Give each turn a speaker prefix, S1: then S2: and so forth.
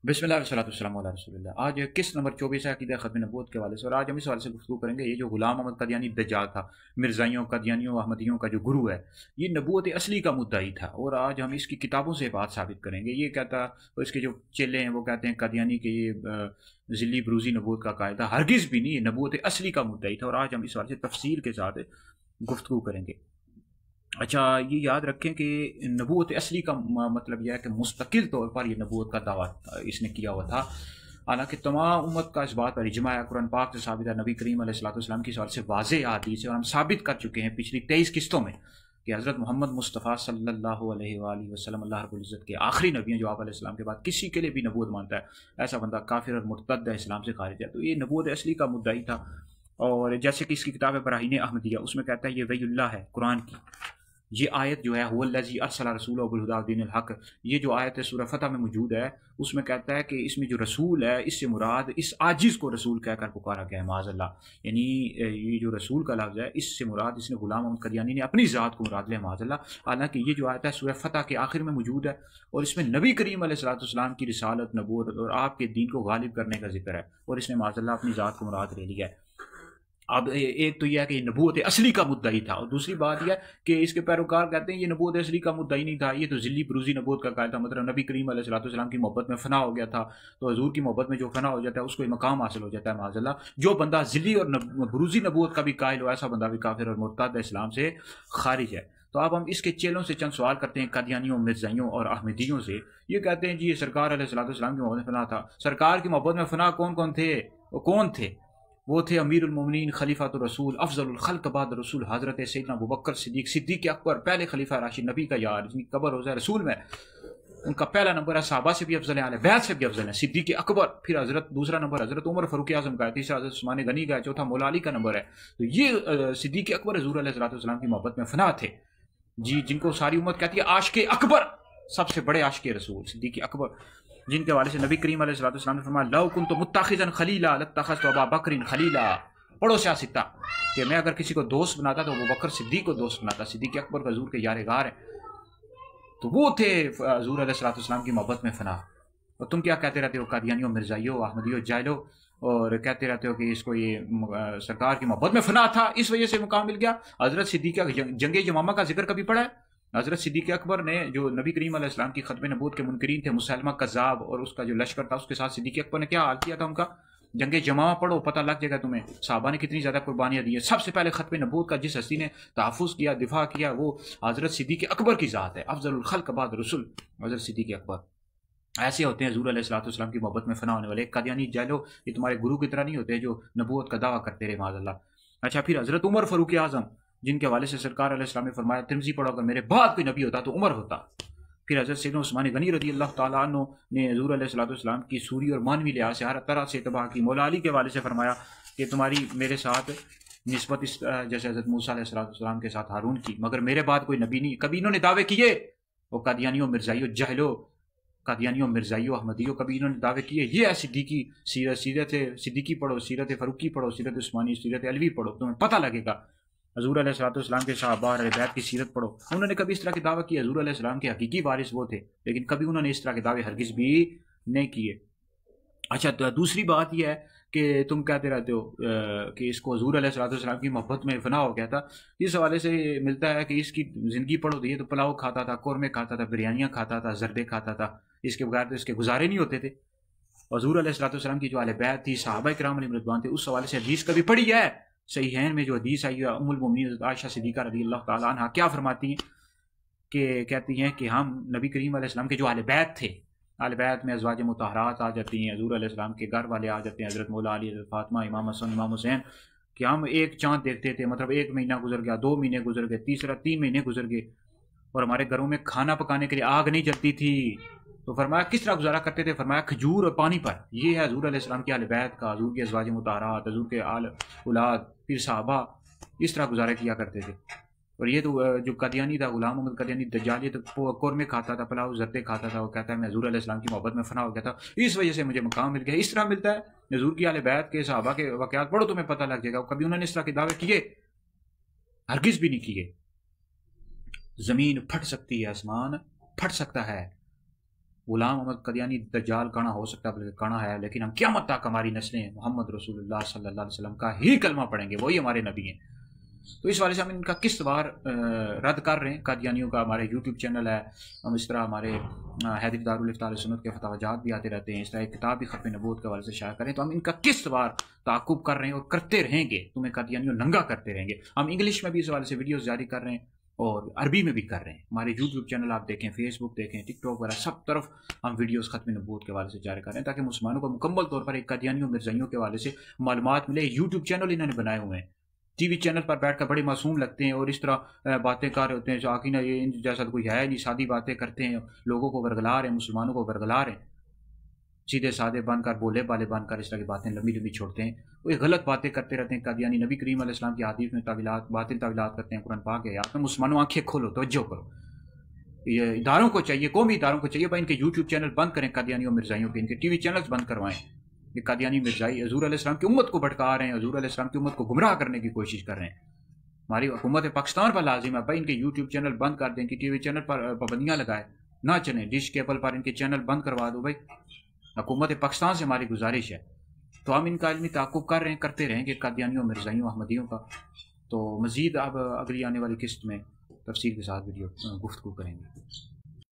S1: बिस्मिल्लाह अला रसूलिल्लाह। आज किस नंबर 24 है अक़ीदा ख़त्म नबूवत के हवाले से, और आज हम इस हवाले से गुफ्तगू करेंगे। ये जो गुलाम अहमद कदियानी दज्जाल था, मिर्ज़ाइयों कदियानियों अहमदियों का जो गुरु है, ये नबूवत असली का मुद्दाई था, और आज हम इसकी किताबों से बात साबित करेंगे। ये कहता, और इसके जो चेले हैं वो कहते हैं कदियानी के ये ज़िली बरूज़ी नबूवत का कायदा हरगिज़ भी नहीं, ये नबूवत असली का मुद्दाई था, और आज हम इस हवाले से तफसील के साथ गुफ्तगू करेंगे। अच्छा, ये याद रखें कि नबूवत असली का मतलब यह है कि मुस्तकिल तौर पर यह नबूवत का दावा इसने किया हुआ था। हालांकि तमाम उम्मत का इस बात पर इजमा है, कुरान पाक से साबित है, नबी करीम अलैहिस्सलाम की सवाल से वाज़ेह हदीस है, और हम साबित कर चुके हैं पिछली 23 किस्तों में कि हज़रत मोहम्मद मुस्तफ़ा सल्लल्लाहु अलैहि वसल्लम अल्लाह रब्बुल इज़्ज़त के आखिरी नबी हैं, जो आप अलैहिस्सलाम के बाद किसी के लिए भी नबूवत मानता है, ऐसा बंदा काफिर और मुर्तद है, इस्लाम से खारिज है। तो ये नबूवत असली का मुद्दा ही था। और जैसे कि इसकी किताब है बराहीन अहमदिया, उसमें कहता है ये वहीउल्लाह है कुरान की। ये आयत जो है हुवल्लज़ी अरसला रसूलहु बिल हुदा व दीनिल हक़, ये जो आयत है सूरह फतह में मौजूद है, उसमें कहता है कि इसमें जो रसूल है, इससे मुराद इस आजिज़ को रसूल कहकर पुकारा गया है माज़अल्लाह। यानी ये जो रसूल का लफ्ज़ है, इससे मुराद इसने गुलाम अहमद कदियानी ने अपनी ज़ात को मुराद लिया माज़अल्लाह। हालांकि ये जो आयत है सूरह फतह के आखिर में मौजूद है, और इसमें नबी करीम अलैहिस्सलाम की रिसालत, नबूवत और आपके दीन को गालिब करने का जिक्र है, और इसने माज़अल्लाह अपनी ज़ात को मुराद ले लिया है। अब एक तो यह है कि ये नबूवत असली का मुद्दा ही था, और दूसरी बात यह है कि इसके पैरोकार कहते हैं ये नबूवत असली का मुद्दा ही नहीं था, ये तो ज़िली बरूज़ी नबूवत का कायदा, मतलब नबी करीम अलैहिस्सलाम की मोहब्बत में फ़ना हो गया था। तो हजूर की मोहब्बत में जो फ़ना हो जाता है उसको मकाम हासिल हो जाता है माज़अल्लाह। जो बंदा ज़िली और बरूज़ी नबूवत का भी कायल हो, ऐसा बंदा भी काफिर और मुर्तद इस्लाम से खारिज है। तो अब हम इसके चेलों से चंद सवाल करते हैं, कदियानियों, मिर्ज़ाइयों और अहमदियों से। ये कहते हैं जी ये सरकार अलैहिस्सलाम की मोहब्बत में फ़ना था। सरकार की मोहब्बत में फ़ना कौन कौन थे? वो कौन थे? वो थे अमीरुल मोमिनीन, खलीफातुर रसूल, अफजलुल खल्क बाद रसूल, हज़रत सैयदना अबू बकर सिद्दीक, सिद्दीक अकबर, पहले खलीफा राशिद, नबी का यार, जिनकी कब्र रोज़ा रसूल में, उनका पहला नंबर है। सहाबा से भी अफजल है, अहले बैत से भी अफजल है, सिद्दीक अकबर। फिर हजरत दूसरा नंबर हजरत उमर फारूक आजम का है, तीसरा हजरत उस्मान गनी का है, चौथा मौला अली का नंबर है। तो ये सिद्दीक अकबर हुज़ूर अलैहिस्सलाम की मोहब्बत में फना थे जी, जिनको सारी उम्मत कहती है आशिक़े अकबर, सबसे बड़े आशिक़े रसूल सिद्दीक अकबर, जिनके हवाले से नबी करीम अलैहिस्सलाम ने फरमाया लौ कुन्तु मुत्तखिज़न खलीला लत्तखज़तु अबा बकरिन खलीला। पढ़ो सियासिता कि मैं अगर किसी को दोस्त बनाता तो अबू बकर सिद्दीक को दोस्त बनाता। सिद्दीक अकबर का हजूर के यार गार है, तो वो थे हजूर अलैहिस्सलाम की मोहब्बत में फना। और तुम क्या कहते रहते हो कादियानियों, मिर्ज़ाइयों, अहमदियों, जाहिलो, और कहते रहते हो कि इसको ये सरकार की मोहब्बत में फना था, इस वजह से मुकाम मिल गया। हजरत सिद्दीक जंग यमामा का जिक्र कभी पढ़ा है? हजरत सिद्दीक अकबर ने, जो नबी करीम अलैहिस्सलाम की खत्म नबूवत के मुनकरीन थे, मुसैलमा कज़्ज़ाब और उसका जो लश्कर था, उसके साथ सिद्दीक अकबर ने क्या हाल किया था उनका। जंग यमामा पढ़ो, पता लग जाएगा तुम्हें साहबा ने कितनी ज़्यादा कुर्बानियाँ दी है। सबसे पहले खत्म नबूवत का जिस हस्ती ने तहफ़्फ़ुज़ किया, दिफा किया, वो हजरत सिद्दीक अकबर की ज़ात है। अफजलुल खल्क बाद रसूल हजरत सिद्दीक अकबर। ऐसे होते हैं हज़ूर अलैहिस्सलाम की मोहब्बत में फ़ना होने वाले कादियानी जाहिलो। ये तुम्हारे गुरु की तरह नहीं होते जो नबूवत का दावा करते रहे माज़अल्लाह। अच्छा, फिर हज़रत उमर फ़ारूक आज़म, जिनके हवाले से सरकार अलैहिस्सलाम ने फरमाया, तिर्मिज़ी पढ़ो, अगर मेरे बाद कोई नबी होता तो उमर होता। फिर हज़रत सैयदना उस्मान गनी रज़ी अल्लाह ताला अन्हु ने हज़ूर अलैहिस्सलाम की सूरी और मानवी लिहाज से हर तरह से तबाह की। मौला अली के हवाले से फरमाया कि तुम्हारी मेरे साथ निस्बत इस जैसे हज़रत मूसा अलैहिस्सलाम के साथ हारून की, मगर मेरे बाद कोई नबी नहीं। कभी इन्होंने दावे किए, वो कादियानियों, मिर्ज़ाइयों, जाहिलो, कादियानियों, मिर्ज़ाइयों, अहमदियों, कभी इन्होंने दावे किए। ये है सिद्दीकी सीरत, सीरत सिद्दीकी पढ़ो, सीरत फ़ारूकी पढ़ो, सीरत उस्मानी, सीरत अलवी पढ़ो, तुम्हें पता लगेगा। हज़ूर अलैहिस्सलाम के सहाबा और अहले बैत की सीरत पढ़ो, उन्होंने कभी इस तरह के दावा किए। हज़ूर अलैहिस्सलाम के हकीकी वारिस वो थे, लेकिन कभी उन्होंने इस तरह के दावे हरगिज़ भी नहीं किए। अच्छा, तो दूसरी बात यह है कि तुम कहते रहते हो कि इसको हज़ूर अलैहिस्सलाम की मोहब्बत में फ़ना हो गया था। इस हवाले से मिलता है कि इसकी ज़िंदगी पढ़ो तो ये तो पुलाव खाता था, कौरमे खाता था, बिरयानियाँ खाता था, जर्दे खाता था, इसके बगैर तो इसके गुजारे नहीं होते थे। हज़ूर अलैहिस्सलाम की जो अहले बैत थी, सहाबा किराम अलैहिम रिज़वान थे, उस हवाले से हदीस कभी पढ़ी है? सहीहैन में जो हदीस आई है, उम्मुल मोमिनीन आयशा सिद्दीक़ा रज़ी अल्लाह ताला अन्हा क्या फरमाती हैं कि कहती हैं कि हम नबी करीम अलैहिस्सलाम के जो अहले बैत थे, अहले बैत में अज़वाज मुतहरात आ जाती हैं, हज़ूर अलैहिस्सलाम के घर वाले आ जाते हैं, हज़रत मौला अली, हज़रत फ़ातिमा, इमाम हसन, इमाम हुसैन, कि हम एक चाँद देखते थे, मतलब 1 महीना गुजर गया, 2 महीने गुजर गए, तीसरा 3 महीने गुजर गए, और हमारे घरों में खाना पकाने के लिए आग नहीं जलती थी। तो फरमाया किस तरह गुजारा करते थे? फरमाया खजूर और पानी पर। ये है हज़ूर अलैहिस्सलाम के अहले बैत का, हज़ूर के अज़वाज मुतहरात, हज़ूर के आल औलाद, फिर सहाबा, इस तरह गुजारा किया करते थे। और ये तो जो कदियानी था, गुलाम अहमद कदियानी दज्जाल, ये तो कौरमे खाता था, पुलाव जर्दे खाता था। वो कहता है मैं हज़ूर अलैहिस्सलाम की मोहब्बत में फ़ना हो गया था, इस वजह से मुझे मकाम मिल गया। इस तरह मिलता है हज़ूर की अहले बैत के, सहाबा के वाक़यात पढ़ो, तुम्हें पता लग जाएगा। कभी उन्होंने इस तरह के दावे किए? हरगिज़ भी नहीं किए। ज़मीन फट सकती है, आसमान फट सकता है, غلام احمد قادیانی دجال کڑا ہو سکتا ہے، بلکہ کڑا ہے، لیکن ہم قیامت تک ہماری نسلیں محمد رسول اللہ صلی اللہ علیہ وسلم کا ہی کلمہ پڑھیں گے، وہی ہمارے نبی ہیں۔ تو اس والے سے ہم ان کا قسط وار رد کر رہے ہیں۔ قادیانیوں کا ہمارے یوٹیوب چینل ہے، ہم اس طرح ہمارے حیدری دارالفتاء علیہ سنت کے فتاویات بھی آتے رہتے ہیں، اس طرح ایک کتاب بھی ختم نبوت کے حوالے سے شائع کریں، تو ہم ان کا قسط وار تعاقب کر رہے ہیں اور کرتے رہیں گے، تمہیں قادیانیوں ننگا کرتے رہیں گے۔ ہم انگلش میں بھی اس حوالے سے ویڈیوز جاری کر رہے ہیں اور عربی میں بھی کر رہے ہیں۔ ہمارے یوٹیوب چینل آپ دیکھیں، فیس بک دیکھیں، ٹک ٹاک وغیرہ، سب طرف ہم ویڈیوز ختم نبوت کے حوالے سے جاری کر رہے ہیں، تاکہ مسلمانوں کو مکمل طور پر ایک قادیانیوں مرزائیوں کے حوالے سے معلومات ملے۔ یوٹیوب چینل انہوں نے بنائے ہوئے ہیں، ٹی وی چینل پر بیٹھ کر بڑے معصوم لگتے ہیں اور اس طرح باتیں کر رہے ہوتے ہیں، جو آخر یہ جیسا کوئی ہے نہیں، سادی باتیں کرتے ہیں، لوگوں کو ورگلا رہے ہیں، مسلمانوں کو ورگلا رہے ہیں، سیدھے سادے بن کر، بولے بالے بن کر اس طرح کی باتیں لمبی لمبی چھوڑتے ہیں، وہ غلط باتیں کرتے رہتے ہیں۔ قادیانی نبی کریم علیہ السلام کی حدیث میں تعویلات، باطل تعویلات کرتے ہیں، قرآن پاک ہے یاد میں۔ مسلمانوں آنکھیں کھولو، توجہ کرو، یہ اداروں کو چاہیے، قومی اداروں کو چاہیے بھائی ان کے یوٹیوب چینل بند کریں، قادیانیوں مرزائیوں کے، ان کے ٹی وی چینلز بند کروائیں۔ یہ قادیانی مرزائی حضور علیہ السلام کی امت کو بھٹکا رہے ہیں، حضور علیہ السلام کی امت کو گمراہ کرنے کی کوشش کر رہے ہیں۔ ہماری حکومت پاکستان پر لازم ہے بھائی ان کے یوٹیوب چینل بند کر دیں، ان کی ٹی وی چینل پر پابندیاں لگائے، نہ چلیں، ڈش کیبل پر ان کے چینل بند کروا دو بھائی، حکومت پاکستان سے ہماری گزارش ہے۔ تو ہم ان کا علمی تعاقب کر رہے ہیں، کرتے رہیں گے قادیانیوں، مرزائیوں، احمدیوں کا۔ تو مزید اب اگلی آنے والی قسط میں تفصیل کے ساتھ ویڈیو گفتگو کریں گے۔